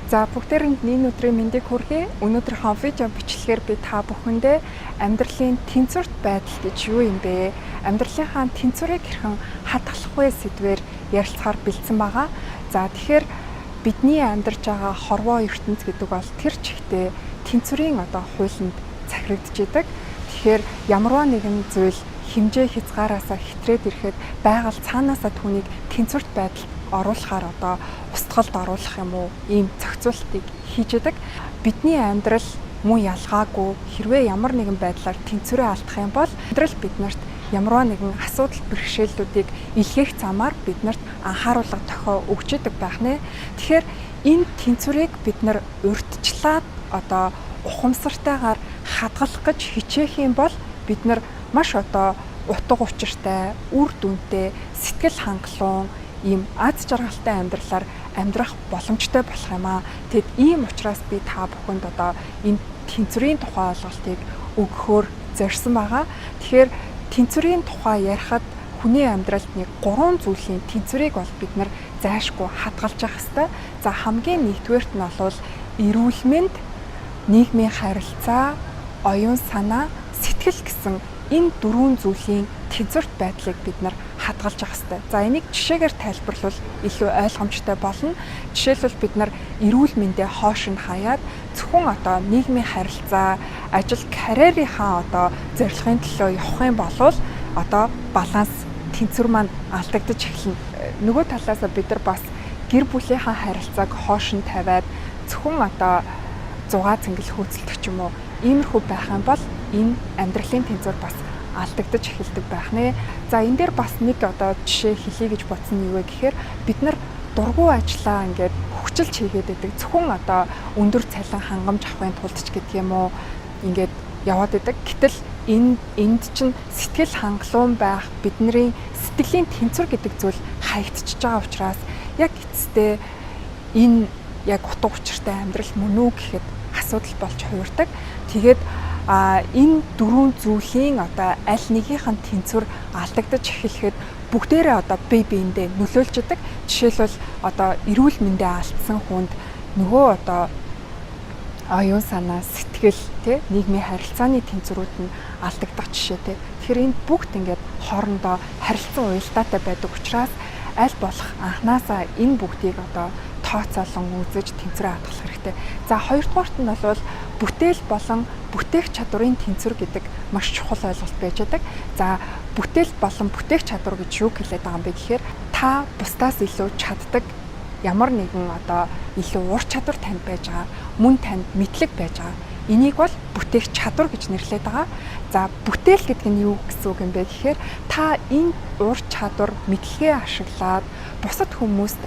За бүгдээрэнд энэ өдрийн мэндийг хүргэе. Өнөөдрийнхөө видео бичлэгээр би та бүхэндээ амьдралын тэнцвэрт байдал гэж юу юм бэ? Амьдралынхаа тэнцвэрийг хэрхэн хадгалах вэ сэдвээр ярилцахаар бэлдсэн байгаа. За тэгэхээр бидний амьдарч байгаа хорвоо ертөнц гэдэг бол тэр чигтээ тэнцвэрийн хуулинд захирагдж идэг. Тэгэхээр ямарваа нэгэн зүйл хэмжээ хязгаараасаа хэтрээд ирэхэд байгаль цаанаасаа түүнийг тэнцвэрт байдалд оруулахаар устгалд оруулах юм уу ийм зохицуултыг хийж идэг. Бидний амьдрал муу ялгаагүй хэрвээ ямар нэгэн байдлаар тэнцвэрээ алдах юм бол амьдрал биднэрт ямарваа нэгэн асуудал бэрхшээлүүдийг илгээх замаар биднэрт анхааруулга тохио өгч идэг байх нэ. Тэгэхээр энэ тэнцвэрийг бид нар урьдчилаад ухамсартайгаар хадгалах гэж хичээх юм бол бид нар маш утга учиртай, үр дүнтэй, сэтгэл хангалуун ийм аз жаргалтай амьдралаар амьдрах боломжтой болох юм аа. Тэгэд ийм учраас би та бүхэнд энэ тэнцвэрийн тухай ойлголтыг өгөхөөр зорьсон байгаа. Тэгэхээр тэнцвэрийн тухай ярихад хүний амьдралд нэг 3 зүйлийн тэнцвэрийг бол бид нар зайлшгүй хадгалж явах хэрэгтэй. За хамгийн нэгдүгээрт нь бол эрүүл мэнд, нийгмийн харилцаа, оюун санаа, сэтгэл гэсэн энэ 4 зүйлийн тэнцвэрт байдлыг бид нар хадгалж явах хэрэгтэй. За энийг жишээгээр тайлбарлавал илүү ойлгомжтой болно. Жишээлбэл бид нар эрүүл мэндээ хоош нь хаяад зөвхөн нийгмийн харилцаа, ажил карьерийнхаа зорилгын төлөө явах юм бол баланс тэнцвэр маань алдагдаж эхэлнэ. Нөгөө талаас бид нар бас гэр бүлийнхаа харилцааг хоош нь тавиад зөвхөн зугаа цэнгэл хөөцөлдөх юм уу? Иймэрхүү байх юм бол энэ амьдралын тэнцвэр бас алдагдаж эхэлдэг байх нэ. За энэ дээр бас нэг жишээ хэлье гэж бодсон нь юу вэ гэхээр бид нар дургуй ажиллаа ингээд хөвчилж хийгээд байдаг. Зөвхөн өндөр цалин хангамж авахын тулд ч гэдэг юм уу ингээд яваад байдаг. Гэтэл энд чинь сэтгэл хангалуун байх, бидний сэтгэлийн тэнцвэр гэдэг зүйл хаягдчихж байгаа учраас яг эцэстээ энэ яг утга учиртай амьдрал мөн үү гэхэд асуудал болж хуурдаг. Тэгээд энэ 4 зүйлийн аль нэгийнх нь тэнцвэр алдагдаж эхлэхэд бүгдээрээ бие биендээ нөлөөлж идэг. Жишээлбэл эрүүл мэндээ алдсан хүнд нөгөө оюун санаа, сэтгэл, нийгмийн харилцааны тэнцвэрүүд нь алдагдах жишээ. Тэгэхээр энэ бүгд ингээд хоорондоо харилцан уялдаатай байдаг учраас аль болох анханасаа энэ бүгдийг тооцоолон үзэж тэнцвэрээ хадгалах хэрэгтэй. За хоёрдугаарт нь бол бүтээл болон бүтээх чадварын тэнцвэр гэдэг маш чухал ойлголт байж байдаг. За бүтээл болон бүтээх чадвар гэж юу хэлээд байгаа юм бэ гэхээр та бусдаас илүү чаддаг ямар нэгэн илүү ур чадвар танд байж байгаа, мөн танд мэдлэг байж байгаа. Энийг бол бүтээх чадвар гэж нэрлэдэг байгаа. За бүтээл гэдэг нь юу гэсэн үг юм бэ гэхээр та энэ ур чадвар мэдлэгээ ашиглаад бусад хүмүүст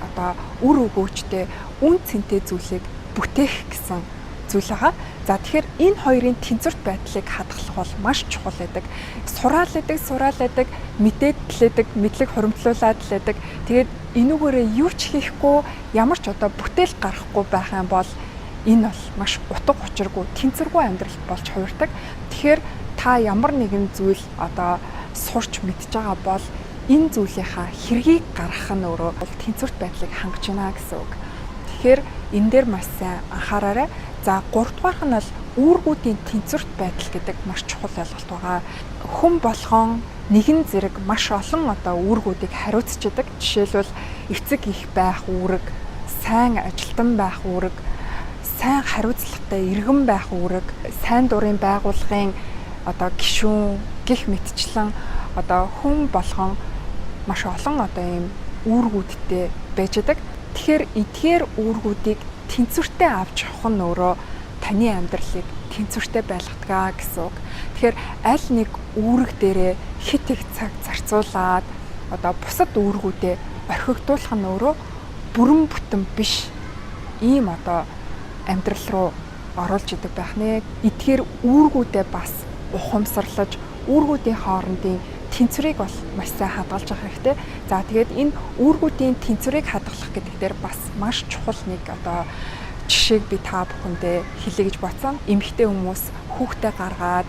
үр өгөөжтэй, үн цэнтэй зүйлийг бүтээх гэсэн зүйл байгаа. За тэгэхээр энэ хоёрын тэнцвэрт байдлыг хадгалах бол маш чухал байдаг. Сураал байдаг, мэдээд лээдэг, мэдлэг хуримтлуулаад лээдэг. Тэгээд энүүгээрээ юу ч хийхгүй, ямар ч бүтээл гаргахгүй байх юм бол энэ бол маш утга учиргүй, тэнцвэргүй амьдрал болж хуурдаг. Тэгэхээр та ямар нэгэн зүйл сурч мэдж байгаа бол энэ зүйлийнхаа хэргийг гаргах нь өөрөө тэнцвэрт байдлыг хангаж байна гэсэн үг. Тэгэхээр энэ дээр маш сайн анхаараарай. За 3 дугаарх нь бол үүргүүдийн тэнцвэрт байдал гэдэг маш чухал ойлголт байгаа. Хүн болгон нэгэн зэрэг маш олон үүргүүдийг хариуцчихдаг. Жишээлбэл эцэг их байх үүрэг, сайн ажилтан байх үүрэг, сайн хариуцлагатай иргэн байх үүрэг, сайн дурын байгууллагын гишүүн гэх мэтчлэн хүн болгон маш олон ийм үүргүүдтэй байж байгаа. Тэгэхээр эдгээр үүргүүдийг тэнцвэртэй авч явах нь өөрөө таны амьдралыг тэнцвэртэй байлгадаг гэсэн үг. Тэгэхээр аль нэг үүрэг дээрээ хит их цаг зарцуулаад бусад үүргүүдэд орхигдуулах нь өөрөө бүрэн бүтэн биш ийм амьдрал руу оруулж идэг байх нэ. Эдгээр үүргүүдэд бас ухамсарлаж үүргүүдийн хоорондын тэнцвэрийг бол маш сайн хадгалж авах хэрэгтэй. За тэгээд энэ үүргүүдийн тэнцвэрийг хадгалах гэдэг дээр бас маш чухал нэг жишээг би та бүхэндээ хэлье гэж бодсон. Эмэгтэй хүмүүс хүүхдээ гаргаад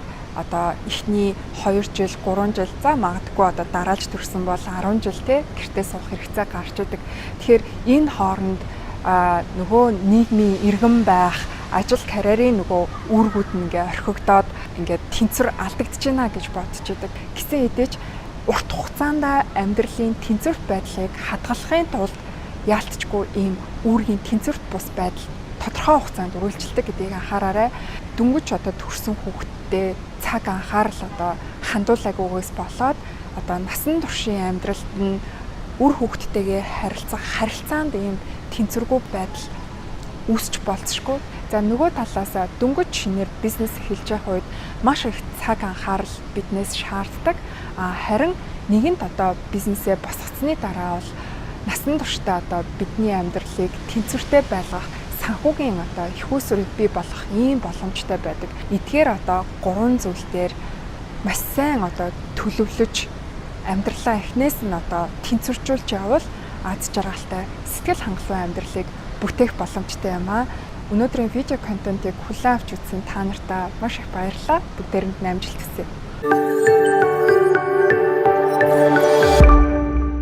эхний 2 жил, 3 жил, за магадгүй дараалж төрсөн бол 10 жил гэртээ суух хэрэгцээ гарч идэг. Тэгэхээр энэ хооронд нөгөө нийгмийн иргэн байх, ажил карьерийн нөгөө үүргүүд нь ингээ орхигдоод ингээд тэнцвэр алдагдж байна гэж бодож идэг. Гэсэн хэдий ч урт хугацаанд амьдралын тэнцвэрт байдлыг хадгалахын тулд яалтчгүй ийм үүргийн тэнцвэрт бус байдал тодорхой хугацаанд үргэлжилдэг гэдгийг анхаараарай. Дөнгөж одоо төрсэн хүүхэдтэй цаг анхаарал одоо хандуулаагүйгээс болоод одоо насан туршийн амьдралд нь үр хүүхдтэйгээ харилцах харилцаанд ийм тэнцвэргүй байдал үүсч болцшгүй. За нөгөө талаас дөнгөж шинээр бизнес эхэлж явах үед маш их цаг анхаарал биднээс шаарддаг. Харин нэгэнт одоо бизнесээ босгоцсны дараа бол насан туршдаа одоо бидний амьдралыг тэнцвэртэй байлгах санхүүгийн одоо их усрыг бий болгох ийм боломжтой байдаг. Эдгээр одоо 3 зүйл дээр маш сайн одоо төлөвлөж амьдралаа эхнээс нь одоо тэнцвэржүүлж явбал аз жаргалтай сэтгэл хангалуун амьдралыг бүтээх боломжтой юм аа. Өнөөдрийн видео контентыг хүлээн авч үзсэн та нартаа маш их баярлалаа. Бүгдээрэнд амжилт хүсье.